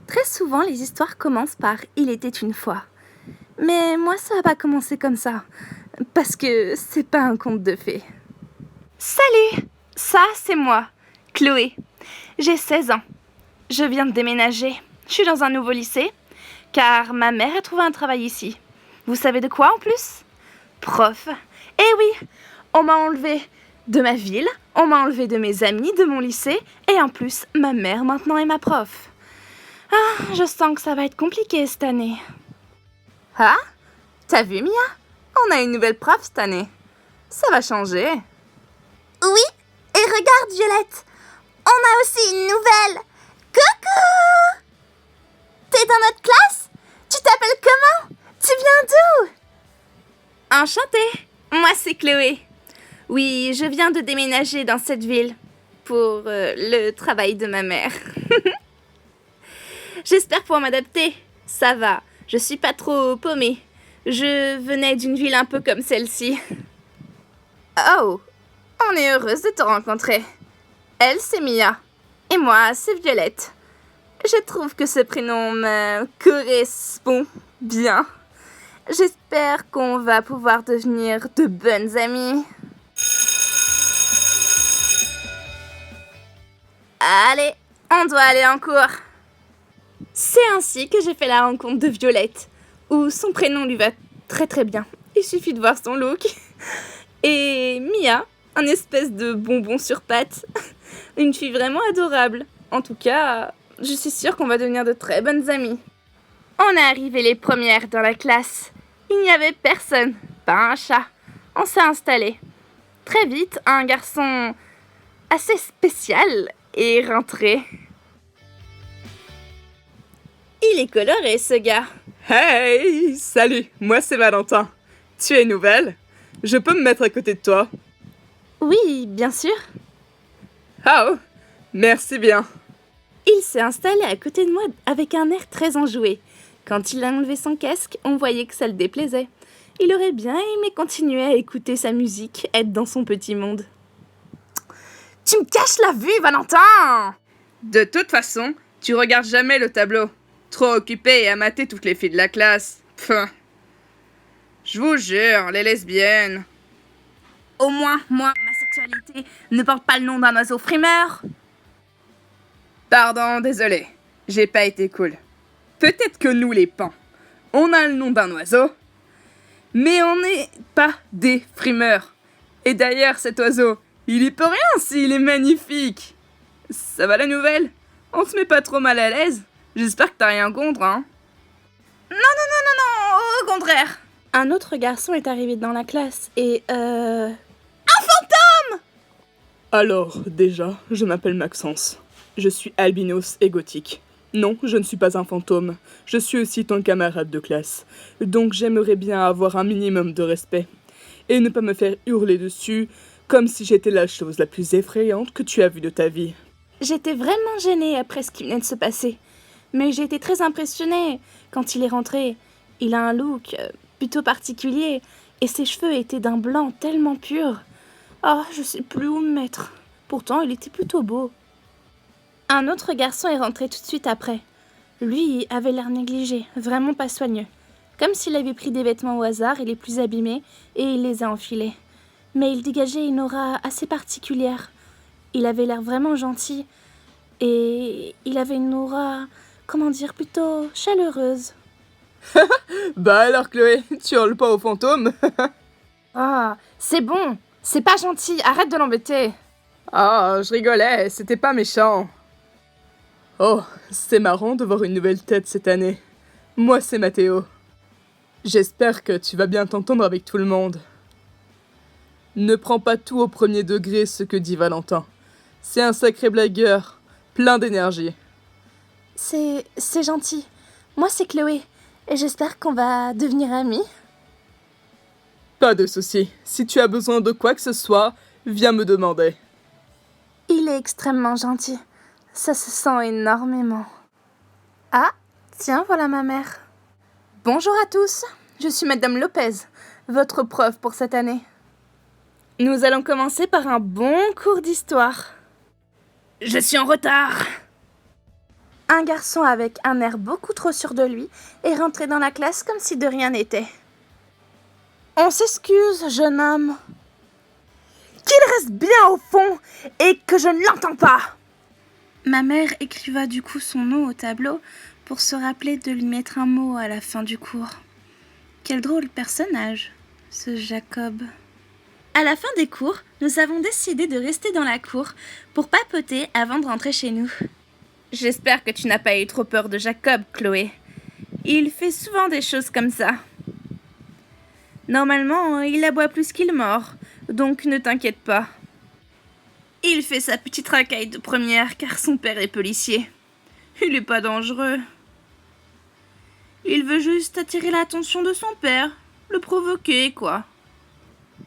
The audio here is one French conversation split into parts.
Très souvent, les histoires commencent par « Il était une fois ». Mais moi, ça va pas commencer comme ça, parce que c'est pas un conte de fées. Salut! Ça, c'est moi, Chloé. J'ai 16 ans. Je viens de déménager. Je suis dans un nouveau lycée, car ma mère a trouvé un travail ici. Vous savez de quoi en plus? Prof. Eh oui, on m'a enlevé de ma ville, on m'a enlevé de mes amis, de mon lycée, et en plus, ma mère maintenant est ma prof. Ah, je sens que ça va être compliqué cette année. Ah, t'as vu Mia? On a une nouvelle prof cette année. Ça va changer. Oui, et regarde Violette, on a aussi une nouvelle. Coucou! T'es dans notre classe? Tu t'appelles comment? Tu viens d'où? Enchantée, moi c'est Chloé. Oui, je viens de déménager dans cette ville pour le travail de ma mère. J'espère pouvoir m'adapter. Ça va, je suis pas trop paumée. Je venais d'une ville un peu comme celle-ci. Oh, on est heureuse de te rencontrer. Elle, c'est Mia. Et moi, c'est Violette. Je trouve que ce prénom me correspond bien. J'espère qu'on va pouvoir devenir de bonnes amies. Allez, on doit aller en cours. C'est ainsi que j'ai fait la rencontre de Violette, où son prénom lui va très très bien. Il suffit de voir son look. Et Mia, un espèce de bonbon sur pattes. Une fille vraiment adorable. En tout cas, je suis sûre qu'on va devenir de très bonnes amies. On est arrivées les premières dans la classe. Il n'y avait personne, pas un chat. On s'est installés. Très vite, un garçon assez spécial est rentré. Il est coloré, ce gars. Hey, salut, moi c'est Valentin. Tu es nouvelle? Je peux me mettre à côté de toi? Oui, bien sûr. Ah oh, merci bien. Il s'est installé à côté de moi avec un air très enjoué. Quand il a enlevé son casque, on voyait que ça le déplaisait. Il aurait bien aimé continuer à écouter sa musique, être dans son petit monde. Tu me caches la vue, Valentin! De toute façon, tu regardes jamais le tableau. Trop occupé à mater toutes les filles de la classe. Pfff. Je vous jure, les lesbiennes. Au moins, moi, ma sexualité ne porte pas le nom d'un oiseau frimeur. Pardon, désolé. J'ai pas été cool. Peut-être que nous, les pans, on a le nom d'un oiseau, mais on n'est pas des frimeurs. Et d'ailleurs, cet oiseau, il y peut rien s'il est magnifique. Ça va la nouvelle? On se met pas trop mal à l'aise? J'espère que t'as rien contre, hein? Non, au contraire. Un autre garçon est arrivé dans la classe et Un fantôme! Alors, déjà, je m'appelle Maxence. Je suis albinos et gothique. Non, je ne suis pas un fantôme. Je suis aussi ton camarade de classe. Donc j'aimerais bien avoir un minimum de respect. Et ne pas me faire hurler dessus comme si j'étais la chose la plus effrayante que tu as vue de ta vie. J'étais vraiment gênée après ce qui venait de se passer. Mais j'ai été très impressionnée quand il est rentré. Il a un look plutôt particulier et ses cheveux étaient d'un blanc tellement pur. Oh, je sais plus où me mettre. Pourtant, il était plutôt beau. Un autre garçon est rentré tout de suite après. Lui avait l'air négligé, vraiment pas soigneux. Comme s'il avait pris des vêtements au hasard et les plus abîmés et il les a enfilés. Mais il dégageait une aura assez particulière. Il avait l'air vraiment gentil et il avait une aura, comment dire, plutôt chaleureuse. Bah alors Chloé, tu hurles pas aux fantômes? Ah, c'est bon, c'est pas gentil, arrête de l'embêter. Ah, je rigolais, c'était pas méchant. Oh, c'est marrant de voir une nouvelle tête cette année. Moi, c'est Mathéo. J'espère que tu vas bien t'entendre avec tout le monde. Ne prends pas tout au premier degré ce que dit Valentin. C'est un sacré blagueur, plein d'énergie. C'est gentil. Moi, c'est Chloé et j'espère qu'on va devenir amis. Pas de souci. Si tu as besoin de quoi que ce soit, viens me demander. Il est extrêmement gentil. Ça se sent énormément. Ah, tiens, voilà ma mère. Bonjour à tous, je suis Madame Lopez, votre prof pour cette année. Nous allons commencer par un bon cours d'histoire. Je suis en retard. Un garçon avec un air beaucoup trop sûr de lui est rentré dans la classe comme si de rien n'était. « On s'excuse, jeune homme. »« Qu'il reste bien au fond et que je ne l'entends pas !» Ma mère écriva du coup son nom au tableau pour se rappeler de lui mettre un mot à la fin du cours. Quel drôle personnage, ce Jacob. À la fin des cours, nous avons décidé de rester dans la cour pour papoter avant de rentrer chez nous. J'espère que tu n'as pas eu trop peur de Jacob, Chloé. Il fait souvent des choses comme ça. Normalement, il aboie plus qu'il mord, donc ne t'inquiète pas. Il fait sa petite racaille de première car son père est policier. Il est pas dangereux. Il veut juste attirer l'attention de son père, le provoquer, quoi.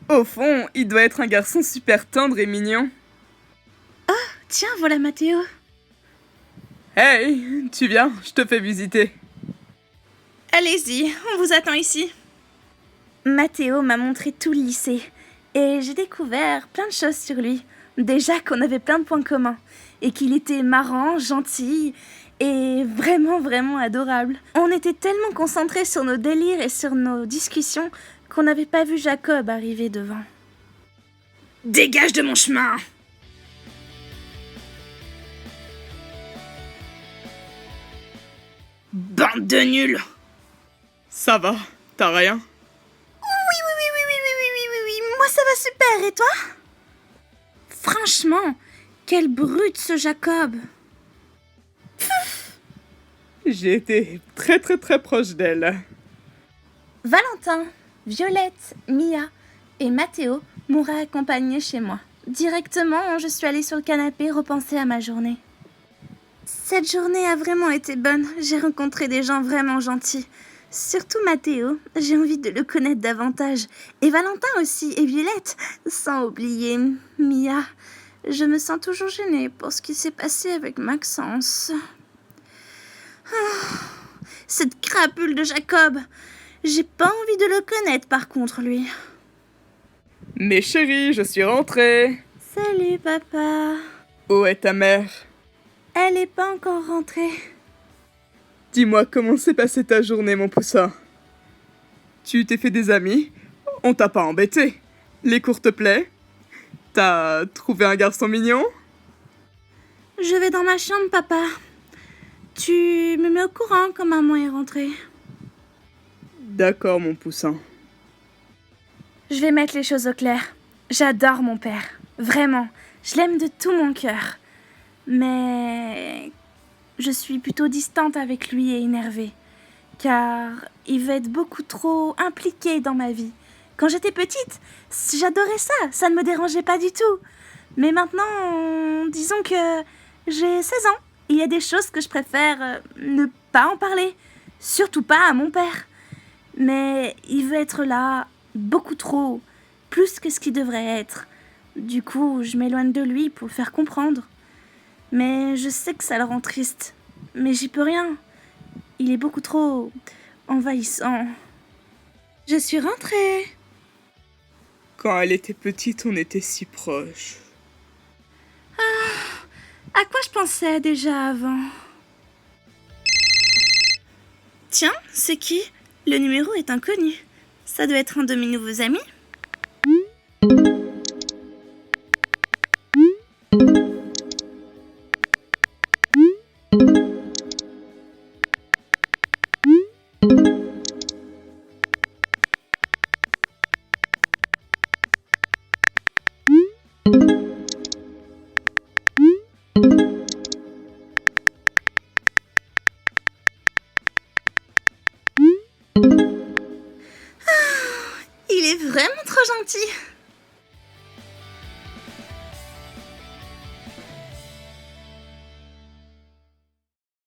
Au fond, il doit être un garçon super tendre et mignon. Tiens, voilà Mathéo. Hey, tu viens, je te fais visiter. Allez-y, on vous attend ici. Mathéo m'a montré tout le lycée et j'ai découvert plein de choses sur lui. Déjà qu'on avait plein de points communs et qu'il était marrant, gentil et vraiment, vraiment adorable. On était tellement concentrés sur nos délires et sur nos discussions qu'on n'avait pas vu Jacob arriver devant. Dégage de mon chemin! Bande de nuls! Ça va, t'as rien? Oui, moi ça va super, et toi? Franchement, quelle brute ce Jacob! J'ai été très proche d'elle. Valentin, Violette, Mia et Mathéo m'ont raccompagnée chez moi. Directement, je suis allée sur le canapé repenser à ma journée. Cette journée a vraiment été bonne. J'ai rencontré des gens vraiment gentils. Surtout Mathéo, j'ai envie de le connaître davantage. Et Valentin aussi, et Violette, sans oublier Mia. Je me sens toujours gênée pour ce qui s'est passé avec Maxence. Cette crapule de Jacob. J'ai pas envie de le connaître par contre, lui. Mais chérie, je suis rentrée. Salut, papa. Où est ta mère? Elle est pas encore rentrée. Dis-moi comment s'est passée ta journée, mon poussin. Tu t'es fait des amis? On t'a pas embêté? Les cours te plaisent? T'as trouvé un garçon mignon? Je vais dans ma chambre, papa. Tu me mets au courant quand maman est rentrée. D'accord, mon poussin. Je vais mettre les choses au clair. J'adore mon père. Vraiment. Je l'aime de tout mon cœur. Mais je suis plutôt distante avec lui et énervée. Car il va être beaucoup trop impliqué dans ma vie. Quand j'étais petite, j'adorais ça. Ça ne me dérangeait pas du tout. Mais maintenant, disons que j'ai 16 ans. Il y a des choses que je préfère ne pas en parler. Surtout pas à mon père. Mais il veut être là beaucoup trop, plus que ce qu'il devrait être. Du coup, je m'éloigne de lui pour le faire comprendre. Mais je sais que ça le rend triste. Mais j'y peux rien. Il est beaucoup trop envahissant. Je suis rentrée. Quand elle était petite, on était si proches. À quoi je pensais déjà avant? Tiens, c'est qui? Le numéro est inconnu. Ça doit être un de mes nouveaux amis. Il est vraiment trop gentil.